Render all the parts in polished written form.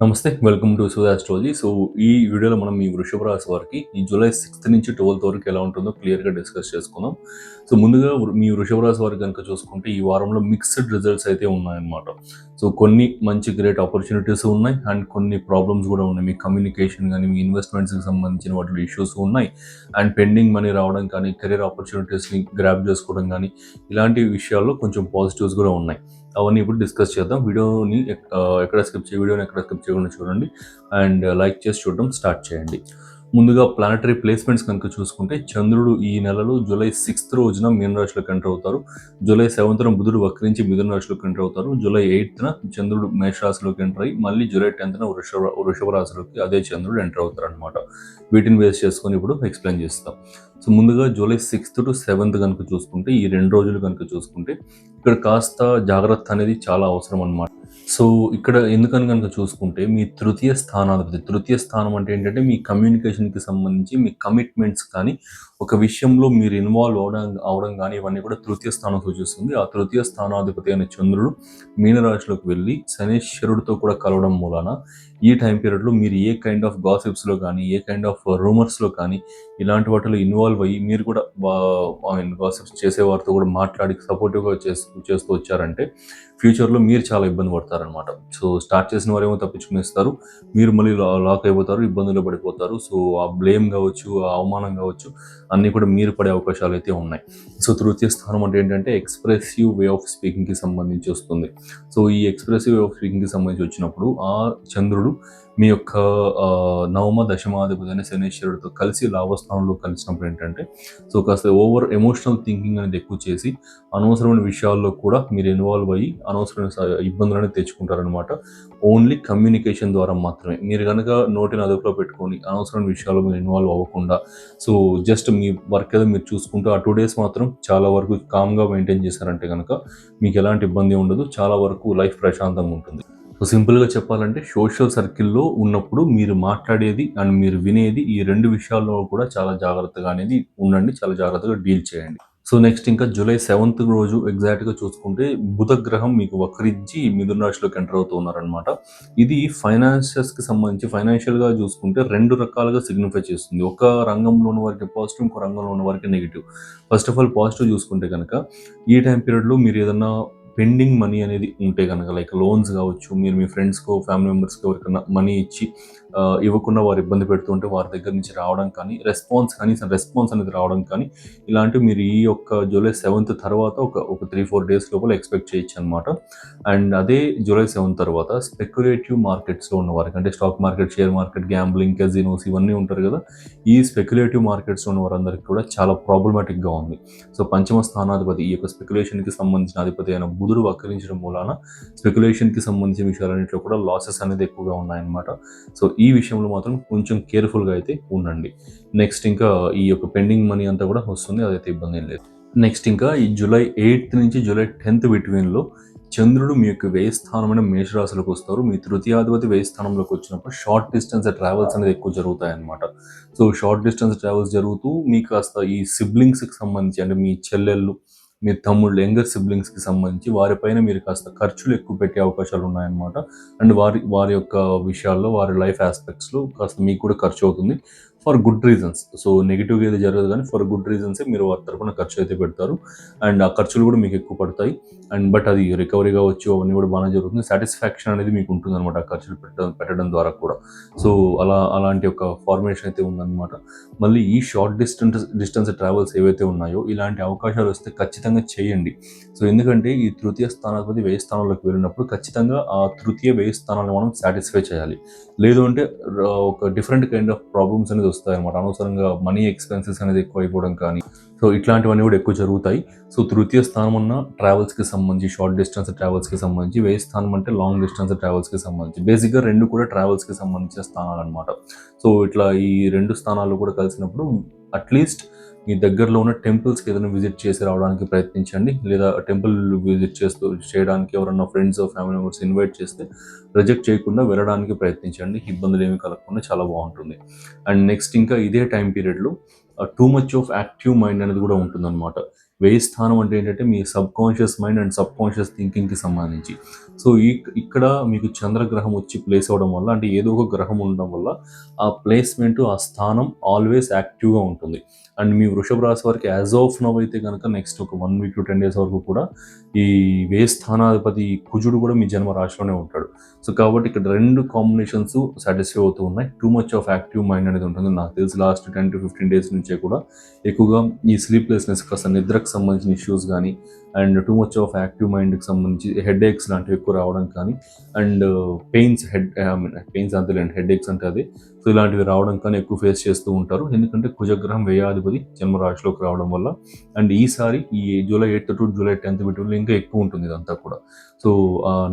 నమస్తే. Welcome to Sudha astrology. ఈ వీడియోలో మనం ఈ వృషభ రాశి వారికి ఈ జూలై 6 నుంచి 12 వరకు ఎలా ఉంటుందో క్లియర్‌గా డిస్కస్ చేసుకుందాం. ముందుగా మీ వృషభ రాశి వారికి గనుక చూసుకుంటే ఈ వారంలో మిక్స్డ్ రిజల్ట్స్ అయితే ఉన్నాయన్నమాట. కొన్ని మంచి గ్రేట్ ఆపర్చునిటీస్ ఉన్నాయి. అండ్ కొన్ని ప్రాబ్లమ్స్ కూడా ఉన్నాయి. మీ కమ్యూనికేషన్ గాని, మీ ఇన్వెస్ట్‌మెంట్స్‌కి సంబంధించిన వాటిలో ఇష్యూస్ ఉన్నాయి. అండ్ పెండింగ్ మనీ రావడం కానీ, కెరియర్ ఆపర్చునిటీస్‌ని గ్రాబ్ చేసుకోవడం గానీ, ఇలాంటి విషయాల్లో కొంచెం పాజిటివ్స్ కూడా ఉన్నాయి. అవన్నీ ఇప్పుడు డిస్కస్ చేద్దాం. వీడియోని వీడియోని ఎక్కడ స్కిప్ చేయకుండా చూడండి. అండ్ లైక్ చేసి చూడడం స్టార్ట్ చేయండి. ముందుగా ప్లానటరీ ప్లేస్మెంట్స్ కనుక చూసుకుంటే చంద్రుడు ఈ నెలలో జూలై 6th రోజున మీన రాశిలోకి ఎంటర్ అవుతారు. జూలై 7th బుధుడు వక్రించి మిథున రాశిలోకి ఎంటర్ అవుతారు. జూలై 8th చంద్రుడు మేష రాశిలోకి ఎంటర్ అయ్యి మళ్ళీ జూలై 10th వృషభ రాశిలోకి అదే చంద్రుడు ఎంటర్ అవుతారు అనమాట. వీటిని బేస్ చేసుకొని ఇప్పుడు ఎక్స్ప్లెయిన్ చేస్తాం. ముందుగా జూలై 6th to 7th కనుక చూసుకుంటే ఈ 2 రోజులు కనుక చూసుకుంటే ఇక్కడ కాస్త జాగ్రత్త అనేది చాలా అవసరం అనమాట. ఇక్కడ ఎందుకని గనుక చూసుకుంటే మీ తృతీయ స్థానం అంటే ఏంటంటే మీ కమ్యూనికేషన్‌కి సంబంధించి మీ కమిట్మెంట్స్ కానీ, ఒక విషయంలో మీరు ఇన్వాల్వ్ అవ్వడం గానీ ఇవన్నీ కూడా తృతీయ స్థానం సూచిస్తుంది. ఆ తృతీయ స్థానాధిపతి అయిన చంద్రుడు మీనరాశిలోకి వెళ్ళి శనీశ్వరుడితో కూడా కలవడం మూలాన ఈ టైం పీరియడ్‌లో మీరు ఏ కైండ్ ఆఫ్ గాసిప్స్‌లో గానీ, ఏ కైండ్ ఆఫ్ రూమర్స్‌లో కానీ ఇలాంటి వాటిలో ఇన్వాల్వ్ అయ్యి మీరు కూడా గాసిప్స్ చేసేవారితో కూడా మాట్లాడి సపోర్టివ్‌గా చేస్తూ వచ్చారంటే ఫ్యూచర్‌లో మీరు చాలా ఇబ్బంది పడతారనమాట. స్టార్ట్ చేసిన వారేమో తప్పించుకునేస్తారు. మీరు మళ్ళీ లాక్ అయిపోతారు, ఇబ్బందుల్లో పడిపోతారు. ఆ బ్లేమ్ కావచ్చు, ఆ అవమానం కావచ్చు అన్నీ కూడా మీరు పడే అవకాశాలైతే ఉన్నాయి. తృతీయ స్థానం అంటే ఏంటంటే ఎక్స్‌ప్రెసివ్ వే ఆఫ్ స్పీకింగ్‌కి సంబంధించి వస్తుంది. ఈ ఎక్స్‌ప్రెసివ్ వే ఆఫ్ స్పీకింగ్‌కి సంబంధించి వచ్చినప్పుడు ఆ చంద్రుడు మీ యొక్క నవమ, దశమాధిపతి అయిన శనీశ్వరుడితో కలిసి లాభస్థానంలో కలిసినప్పుడు ఏంటంటే కాస్త ఓవర్ ఎమోషనల్ థింకింగ్ అనేది ఎక్కువ చేసి అనవసరమైన విషయాల్లో కూడా మీరు ఇన్వాల్వ్ అయ్యి అనవసరమైన ఇబ్బందులను తెచ్చుకుంటారనమాట. ఓన్లీ కమ్యూనికేషన్ ద్వారా మాత్రమే. మీరు కనుక నోటిని అదుపులో పెట్టుకొని అనవసరమైన విషయాల్లో మీరు ఇన్వాల్వ్ అవ్వకుండా జస్ట్ మీ వర్క్ ఏదో మీరు చూసుకుంటూ ఆ 2 days మాత్రం చాలా వరకు కామ్‌గా మెయింటైన్ చేశారంటే గనక మీకు ఎలాంటి ఇబ్బంది ఉండదు. చాలా వరకు లైఫ్ ప్రశాంతంగా ఉంటుంది. సింపుల్‌గా చెప్పాలంటే సోషల్ సర్కిల్‌లో ఉన్నప్పుడు మీరు మాట్లాడేది అండ్ మీరు వినేది ఈ 2 విషయాల్లో కూడా చాలా జాగ్రత్తగా అనేది ఉండండి. చాలా జాగ్రత్తగా డీల్ చేయండి. నెక్స్ట్ ఇంకా జూలై 7th రోజు ఎగ్జాక్ట్‌గా చూసుకుంటే బుధ గ్రహం మీకు వక్రించి మిథున రాశిలోకి ఎంటర్ అవుతూ ఉన్నారనమాట. ఇది ఫైనాన్షియల్స్‌కి సంబంధించి ఫైనాన్షియల్‌గా చూసుకుంటే 2 రకాలుగా సిగ్నిఫై చేస్తుంది. ఒక రంగంలో ఉన్న వారికి పాజిటివ్, ఇంకో రంగంలో ఉన్న వారికి negative. First of all positive చూసుకుంటే గనక ఈ టైం పీరియడ్‌లో మీరు ఏదన్నా పెండింగ్ మనీ అనేది ఉంటే గనక లైక్ లోన్స్ కావచ్చు, మీరు మీ ఫ్రెండ్స్‌కో, ఫ్యామిలీ మెంబర్స్‌కో ఎవరికైనా మనీ ఇచ్చి ఇవ్వకుండా వారు ఇబ్బంది పెడుతుంటే వారి దగ్గర నుంచి రావడం కానీ, కనీసం రెస్పాన్స్ అనేది రావడం కానీ, ఇలాంటివి మీరు ఈ యొక్క జూలై 7th తర్వాత ఒక 3, 4 డేస్ లోపల ఎక్స్‌పెక్ట్ చేయొచ్చనమాట. అండ్ అదే జూలై 7 తర్వాత స్పెక్యులేటివ్ మార్కెట్స్‌లో ఉన్న వారికి అంటే stock market, share market, gambling, casinos ఇవన్నీ ఉంటారు కదా! ఈ స్పెక్యులేటివ్ మార్కెట్స్‌లో ఉన్న వారందరికీ కూడా చాలా ప్రాబ్లమాటిక్‌గా ఉంది. పంచమ స్థానాధిపతి ఈ యొక్క స్పెక్యులేషన్‌కి సంబంధించిన అధిపతి అయిన బుధుడు వక్రించడం మూలాన స్పెక్యులేషన్‌కి సంబంధించిన విషయాలన్నింటిలో కూడా లాసెస్ అనేది ఎక్కువగా ఉన్నాయన్నమాట. ఈ విషయంలో మాత్రం కొంచెం కేర్‌ఫుల్‌గా అయితే ఉండండి. నెక్స్ట్ ఇంకా ఈ యొక్క పెండింగ్ మనీ అంతా కూడా వస్తుంది. అదైతే ఇబ్బంది ఏం లేదు. నెక్స్ట్ ఇంకా ఈ జూలై 8 నుంచి జూలై 10 బిట్వీన్‌లో చంద్రుడు మీ యొక్క వ్యయ స్థానమైన మేషరాశిలోకి వస్తారు. మీ తృతీయాధిపతి వ్యయ స్థానంలోకి వచ్చినప్పుడు షార్ట్ డిస్టెన్స్ ట్రావెల్స్ అనేది ఎక్కువ జరుగుతాయన్నమాట. షార్ట్ డిస్టెన్స్ ట్రావెల్స్ జరుగుతూ మీకు కాస్త ఈ సిబ్లింగ్స్‌కి సంబంధించి అంటే మీ చెల్లెళ్ళు, మీ తమ్ముళ్ళు, యంగర్ సిబ్లింగ్స్‌కి సంబంధించి వారిపైన మీరు కాస్త ఖర్చులు ఎక్కువ పెట్టే అవకాశాలు ఉన్నాయన్నమాట. అండ్ వారి వారి యొక్క విషయాల్లో, వారి లైఫ్ ఆస్పెక్ట్స్‌లో కాస్త మీకు కూడా ఖర్చు అవుతుంది. For good reasons. నెగెటివ్‌గా ఏది జరగదు కానీ ఫర్ గుడ్ రీజన్సే మీరు వారి తరపున ఖర్చు అయితే పెడతారు. అండ్ ఆ ఖర్చులు కూడా మీకు ఎక్కువ పడతాయి. బట్ అది రికవరీ కావచ్చు, అవన్నీ కూడా బాగానే జరుగుతుంది. సాటిస్ఫాక్షన్ అనేది మీకు ఉంటుందన్నమాట ఆ ఖర్చులు పెట్టడం ద్వారా కూడా. అలాంటి ఒక ఫార్మేషన్ అయితే ఉందన్నమాట. మళ్ళీ ఈ షార్ట్ డిస్టెన్స్ ట్రావెల్స్ ఏవైతే ఉన్నాయో ఇలాంటి అవకాశాలు వస్తే ఖచ్చితంగా చేయండి. ఎందుకంటే ఈ తృతీయ స్థానాధిపతి వ్యయ స్థానంలోకి వెళ్ళినప్పుడు ఖచ్చితంగా ఆ తృతీయ వ్యయ స్థానాన్ని మనం సాటిస్ఫై చేయాలి. లేదు అంటే ఒక డిఫరెంట్ కైండ్ ఆఫ్ ప్రాబ్లమ్స్ అనేది వస్తాయన్నమాట. అనవసరంగా మనీ ఎక్స్‌పెన్సెస్ అనేది ఎక్కువ అయిపోవడం కానీ, ఇట్లాంటివన్నీ కూడా ఎక్కువ జరుగుతాయి. తృతీయ స్థానం ఉన్న ట్రావెల్స్‌కి సంబంధించి, షార్ట్ డిస్టెన్స్ ట్రావెల్స్‌కి సంబంధించి, వ్యయ స్థానం అంటే లాంగ్ డిస్టెన్స్ ట్రావెల్స్‌కి సంబంధించి. బేసిక్‌గా 2 కూడా ట్రావెల్స్‌కి సంబంధించిన స్థానాలన్నమాట. ఇట్లా ఈ 2 స్థానాలు కూడా కలిసినప్పుడు అట్‌లీస్ట్ మీ దగ్గరలో ఉన్న టెంపుల్స్‌కి ఏదైనా విజిట్ చేసి రావడానికి ప్రయత్నించండి. లేదా టెంపుల్ విజిట్ చేయడానికి ఎవరన్నా ఫ్రెండ్స్, ఫ్యామిలీ మెంబర్స్ ఇన్వైట్ చేస్తే రిజెక్ట్ చేయకుండా వెళ్ళడానికి ప్రయత్నించండి. ఇబ్బందులు ఏమీ కలగకుండా చాలా బాగుంటుంది. అండ్ నెక్స్ట్ ఇంకా ఇదే టైం పీరియడ్‌లో too much of active mind అనేది కూడా ఉంటుందన్నమాట. వ్యయ స్థానం అంటే ఏంటంటే మీ subconscious mind and subconscious థింకింగ్కి సంబంధించి. సో ఇక్కడ మీకు చంద్రగ్రహం వచ్చి ప్లేస్ అవ్వడం వల్ల, అంటే ఏదో ఒక గ్రహం ఉండడం వల్ల ఆ ప్లేస్మెంట్, ఆ స్థానం ఆల్వేస్ యాక్టివ్గా ఉంటుంది. అండ్ మీ వృషభ రాశి వారికి యాజ్ ఆఫ్ నవ్ అయితే కనుక నెక్స్ట్ ఒక 1 వీక్ టు 10 డేస్ వరకు కూడా ఈ వ్యయ స్థానాధిపతి కుజుడు కూడా మీ జన్మ రాశిలోనే ఉంటాడు. సో కాబట్టి ఇక్కడ 2 కాంబినేషన్స్ సాటిస్ఫై అవుతూ ఉన్నాయి. Two much of active mind అనేది ఉంటుంది. నాకు తెలిసి లాస్ట్ 10 to 15 డేస్ నుంచే కూడా ఎక్కువగా ఈ స్లీప్లెస్నెస్, కాస్త నిద్రకు సంబంధించిన ఇష్యూస్ కానీ, and two much of active మైండ్కి సంబంధించి హెడ్ ఏక్స్ లాంటివి ఎక్కువ రావడం కానీ, అండ్ పెయిన్స్ అంతేలేండి, హెడ్ ఏక్స్ అంటే అదే. సో ఇలాంటివి రావడం కానీ ఎక్కువ ఫేస్ చేస్తూ ఉంటారు. ఎందుకంటే కుజగ్రహం వ్యయాధిపతి జన్మరాశిలోకి రావడం వల్ల. అండ్ ఈసారి ఈ July 8th to July 10th బిట్వీన్లో ఇంకా ఎక్కువ ఉంటుంది ఇదంతా కూడా. సో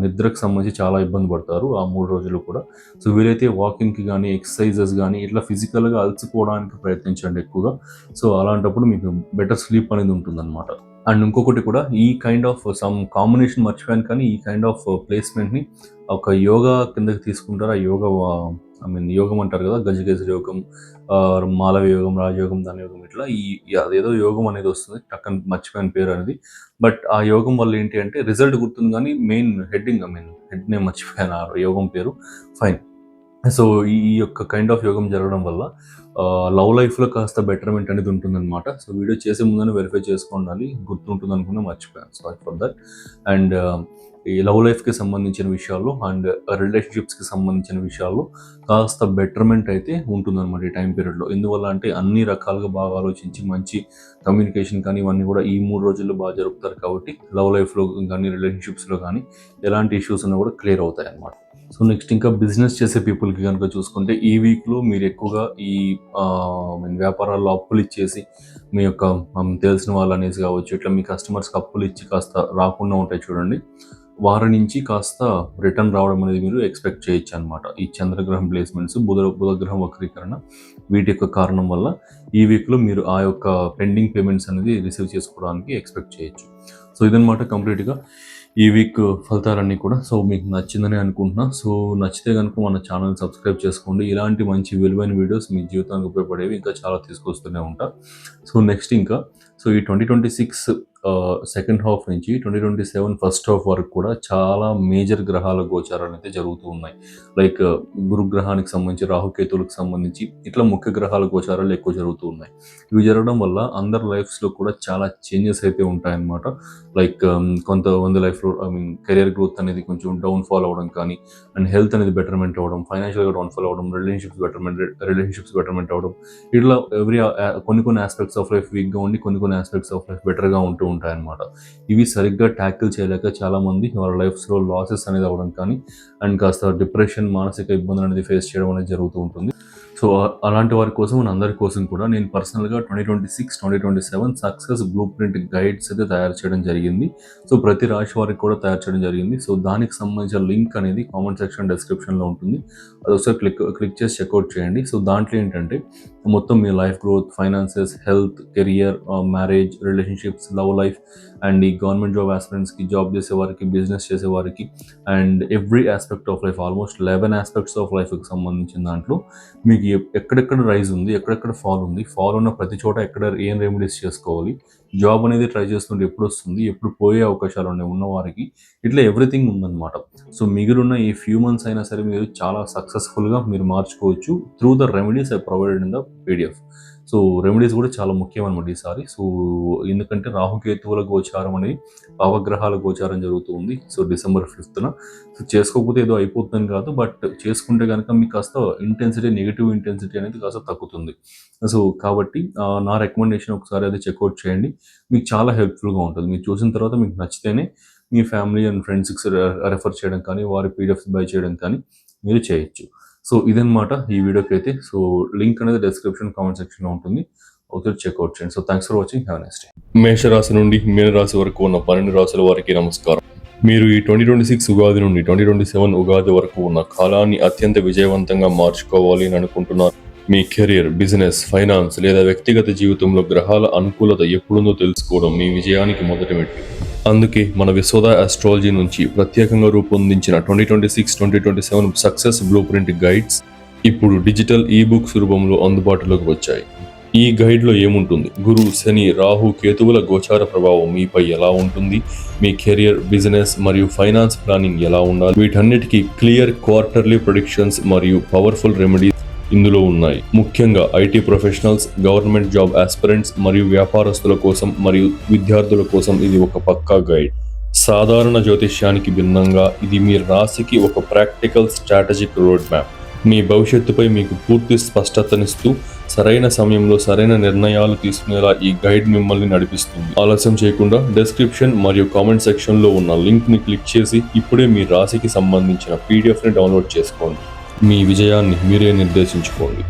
నిద్రకు సంబంధించి చాలా ఇబ్బంది పడతారు ఆ 3 రోజులు కూడా. సో వీలైతే వాకింగ్కి కానీ, ఎక్సర్సైజెస్ కానీ, ఇట్లా ఫిజికల్గా అలసిపోవడానికి ప్రయత్నించండి ఎక్కువగా. సో అలాంటప్పుడు మీకు బెటర్ స్లీప్ అనేది ఉంటుందన్నమాట. అండ్ ఇంకొకటి కూడా, ఈ కైండ్ ఆఫ్ సమ్ కాంబినేషన్ మర్చిపోయాను కానీ, ఈ కైండ్ ఆఫ్ ప్లేస్మెంట్ని ఒక యోగా కిందకి తీసుకుంటారు. ఆ యోగా యోగం అంటారు కదా, గజకేసరి యోగం, మాలవ యోగం, రాజయోగం, ధన యోగం, ఇట్లా అదేదో యోగం అనేది వస్తుంది, టక్కన మర్చిపోయిన పేరు అనేది. బట్ ఆ యోగం వల్ల ఏంటి అంటే రిజల్ట్ గుర్తుంది కానీ మెయిన్ హెడ్ నేమ్ మర్చిపోయాను ఆ యోగం పేరు. ఫైన్. సో ఈ యొక్క కైండ్ ఆఫ్ యోగం జరగడం వల్ల లవ్ లైఫ్లో కాస్త బెటర్మెంట్ అనేది ఉంటుందన్నమాట. సో వీడియో చేసే ముందని వెరిఫై చేసుకోండి, గుర్తుంటుంది అనుకున్నా, మర్చిపోయాను, సారీ ఫర్ దట్. అండ్ ఈ లవ్ లైఫ్కి సంబంధించిన విషయాల్లో అండ్ రిలేషన్షిప్స్కి సంబంధించిన విషయాల్లో కాస్త బెటర్మెంట్ అయితే ఉంటుందన్నమాట ఈ టైం పీరియడ్లో. ఎందువల్ల అంటే అన్ని రకాలుగా బాగా ఆలోచించి మంచి కమ్యూనికేషన్ కానీ ఇవన్నీ కూడా ఈ 3 రోజుల్లో బాగా జరుపుతారు. కాబట్టి లవ్ లైఫ్లో కానీ, రిలేషన్షిప్స్లో కానీ ఎలాంటి ఇష్యూస్ ఉన్నా కూడా క్లియర్ అవుతాయి అన్నమాట. సో నెక్స్ట్ ఇంకా బిజినెస్ చేసే పీపుల్కి కనుక చూసుకుంటే, ఈ వీక్లో మీరు ఎక్కువగా ఈ వ్యాపారాల్లో అప్పులు ఇచ్చేసి మీ యొక్క తెలిసిన వాళ్ళు అనేసి కావచ్చు, ఇట్లా మీ కస్టమర్స్కి అప్పులు ఇచ్చి కాస్త రాకుండా ఉంటాయి చూడండి, వారి నుంచి కాస్త రిటర్న్ రావడం అనేది మీరు ఎక్స్పెక్ట్ చేయొచ్చు అనమాట. ఈ చంద్రగ్రహం ప్లేస్మెంట్స్, బుధగ్రహం వక్రీకరణ, వీటి యొక్క కారణం వల్ల ఈ వీక్లో మీరు ఆ యొక్క పెండింగ్ పేమెంట్స్ అనేది రిసీవ్ చేసుకోవడానికి ఎక్స్పెక్ట్ చేయొచ్చు. సో ఇదనమాట కంప్లీట్గా ఈ వీక్ ఫలితాలన్నీ కూడా. సో మీకు నచ్చిందని అనుకుంటున్నా. సో నచ్చితే కనుక మన ఛానల్ సబ్స్క్రైబ్ చేసుకోండి. ఇలాంటి మంచి విలువైన వీడియోస్ మీ జీవితానికి ఉపయోగపడేవి ఇంకా చాలా తీసుకొస్తూనే ఉంటా. సో నెక్స్ట్ ఇంకా ఈ 2026 సెకండ్ హాఫ్ నుంచి 2027 ఫస్ట్ హాఫ్ వరకు కూడా చాలా మేజర్ గ్రహాల గోచారాలు అయితే జరుగుతూ ఉన్నాయి. లైక్ గురుగ్రహానికి సంబంధించి, రాహుకేతువులకు సంబంధించి, ఇట్లా ముఖ్య గ్రహాల గోచారాలు ఎక్కువ జరుగుతూ ఉన్నాయి. ఇవి జరగడం వల్ల అందరి లైఫ్స్లో కూడా చాలా చేంజెస్ అయితే ఉంటాయన్నమాట. లైక్ కొంతమంది లైఫ్లో కెరియర్ గ్రోత్ అనేది కొంచెం డౌన్ఫాల్ అవ్వడం కానీ, అండ్ హెల్త్ అనేది బెటర్మెంట్ అవ్వడం, ఫైనాన్షియల్గా డౌన్ఫాల్ అవ్వడం, రిలేషన్షిప్స్ బెటర్మెంట్ అవ్వడం, ఇట్లా కొన్ని ఆస్పెక్ట్స్ ఆఫ్ లైఫ్ వీక్గా ఉండి కొన్ని ఆస్పెక్ట్స్ ఆఫ్ లైఫ్ బెటర్గా ఉంటూ ఉంటాయన్నమాట. ఇవి సరిగ్గా ట్యాకిల్ చేయలేక చాలామంది వాళ్ళ లైఫ్స్లో లాసెస్ అనేది అవ్వడం కానీ, అండ్ కాస్త డిప్రెషన్, మానసిక ఇబ్బందులు అనేది ఫేస్ చేయడం అనేది జరుగుతూ ఉంటుంది. సో అలాంటి వారి కోసం, మన అందరి కోసం కూడా నేను పర్సనల్గా 2026-2027 సక్సెస్ బ్లూ ప్రింట్ గైడ్స్ అయితే తయారు చేయడం జరిగింది. సో ప్రతి రాశి వారికి కూడా తయారు చేయడం జరిగింది. సో దానికి సంబంధించిన లింక్ అనేది కామెంట్ సెక్షన్, డిస్క్రిప్షన్లో ఉంటుంది. అది ఒకసారి క్లిక్ చేసి చెక్అవుట్ చేయండి. సో దాంట్లో ఏంటంటే మొత్తం మీ life growth, finances, health, career, marriage, relationships, love life, and ఈ గవర్నమెంట్ జాబ్ ఆస్పిరెంట్స్కి, జాబ్ చేసేవారికి, బిజినెస్ చేసేవారికి, and every aspect of life, almost 11 aspects of లైఫ్కి సంబంధించిన దాంట్లో మీకు ఎక్కడెక్కడ రైజ్ ఉంది, ఎక్కడెక్కడ ఫాల్ ఉంది, ఫాల్ ఉన్న ప్రతి చోట ఎక్కడ ఏం రెమెడీస్ చేసుకోవాలి, జాబ్ అనేది ట్రై చేస్తుంటే ఎప్పుడు వస్తుంది, ఎప్పుడు పోయే అవకాశాలు ఉన్నాయి ఉన్నవారికి, ఇట్లా ఎవ్రీథింగ్ ఉందన్నమాట. సో మిగిలిన ఈ ఫ్యూ మంత్స్ అయినా సరే మీరు చాలా సక్సెస్ఫుల్గా మీరు మార్చుకోవచ్చు through the remedies I provided in the PDF. So remedies కూడా చాలా ముఖ్యం అనమాట ఈసారి. సో ఎందుకంటే రాహుకేతువుల గోచారం అనేది పావగ్రహాల గోచారం జరుగుతూ ఉంది. So December 5th. సో చేసుకోకపోతే ఏదో అయిపోతుందని కాదు, బట్ చేసుకుంటే కనుక మీకు కాస్త నెగిటివ్ ఇంటెన్సిటీ అనేది కాస్త తగ్గుతుంది. సో కాబట్టి నా రికమెండేషన్ ఒకసారి అది చెక్అవుట్ చేయండి. మీకు చాలా హెల్ప్ఫుల్గా ఉంటుంది. మీరు చూసిన తర్వాత మీకు నచ్చితేనే మీ ఫ్యామిలీ అండ్ ఫ్రెండ్స్కి రెఫర్ చేయడం కానీ, వారి PDFs బై చేయడం కానీ మీరు చేయొచ్చు. సో ఇదన్నమాట ఈ వీడియోకి అయితే. సో లింక్ అనేది డిస్క్రిప్షన్, కామెంట్ సెక్షన్లో ఉంటుంది. ఒకసారి చెక్అవుట్ చేయండి. So thanks for watching. Have a nice day. మేషరాశి నుండి మీనరాశి వరకు ఉన్న 12 రాశుల వారికి నమస్కారం. మీరు ఈ 2026 ఉగాది నుండి 2027 ఉగాది వరకు ఉన్న కాలాన్ని అత్యంత విజయవంతంగా మార్చుకోవాలి అని అనుకుంటున్నారు. మీ కెరీర్, బిజినెస్, ఫైనాన్స్ లేదా వ్యక్తిగత జీవితంలో గ్రహాల అనుకూలత ఎప్పుడుందో తెలుసుకోవడం మీ విజయానికి మొదటి మెట్టు. అందుకే మన విశ్వద ఆస్ట్రాలజీ నుంచి ప్రత్యేకంగా రూపొందించిన 2026-2027 సక్సెస్ బ్లూ ప్రింట్ గైడ్స్ ఇప్పుడు డిజిటల్ ఈబుక్స్ రూపంలో అందుబాటులోకి వచ్చాయి. ఈ గైడ్లో ఏముంటుంది? గురు, శని, రాహు, కేతువుల గోచార ప్రభావం మీపై ఎలా ఉంటుంది? మీ కెరియర్, బిజినెస్ మరియు ఫైనాన్స్ ప్లానింగ్ ఎలా ఉండాలి? వీటన్నిటికీ క్లియర్ క్వార్టర్లీ ప్రెడిక్షన్స్ మరియు పవర్ఫుల్ రెమెడీస్ ఇందులో ఉన్నాయి. ముఖ్యంగా IT professionals, government job aspirants మరియు వ్యాపారస్తుల కోసం మరియు విద్యార్థుల కోసం ఇది ఒక పక్కా గైడ్. సాధారణ జ్యోతిష్యానికి భిన్నంగా ఇది మీ రాశికి ఒక ప్రాక్టికల్ స్ట్రాటజిక్ రోడ్ మ్యాప్. మీ భవిష్యత్తుపై మీకు పూర్తి స్పష్టతనిస్తూ సరైన సమయంలో సరైన నిర్ణయాలు తీసుకునేలా ఈ గైడ్ మిమ్మల్ని నడిపిస్తుంది. ఆలస్యం చేయకుండా డిస్క్రిప్షన్ మరియు కామెంట్ సెక్షన్లో ఉన్న లింక్ని క్లిక్ చేసి ఇప్పుడే మీ రాశికి సంబంధించిన PDF ని డౌన్లోడ్ చేసుకోండి. మీ విజయాన్ని మీరే నిర్దేశించుకోండి.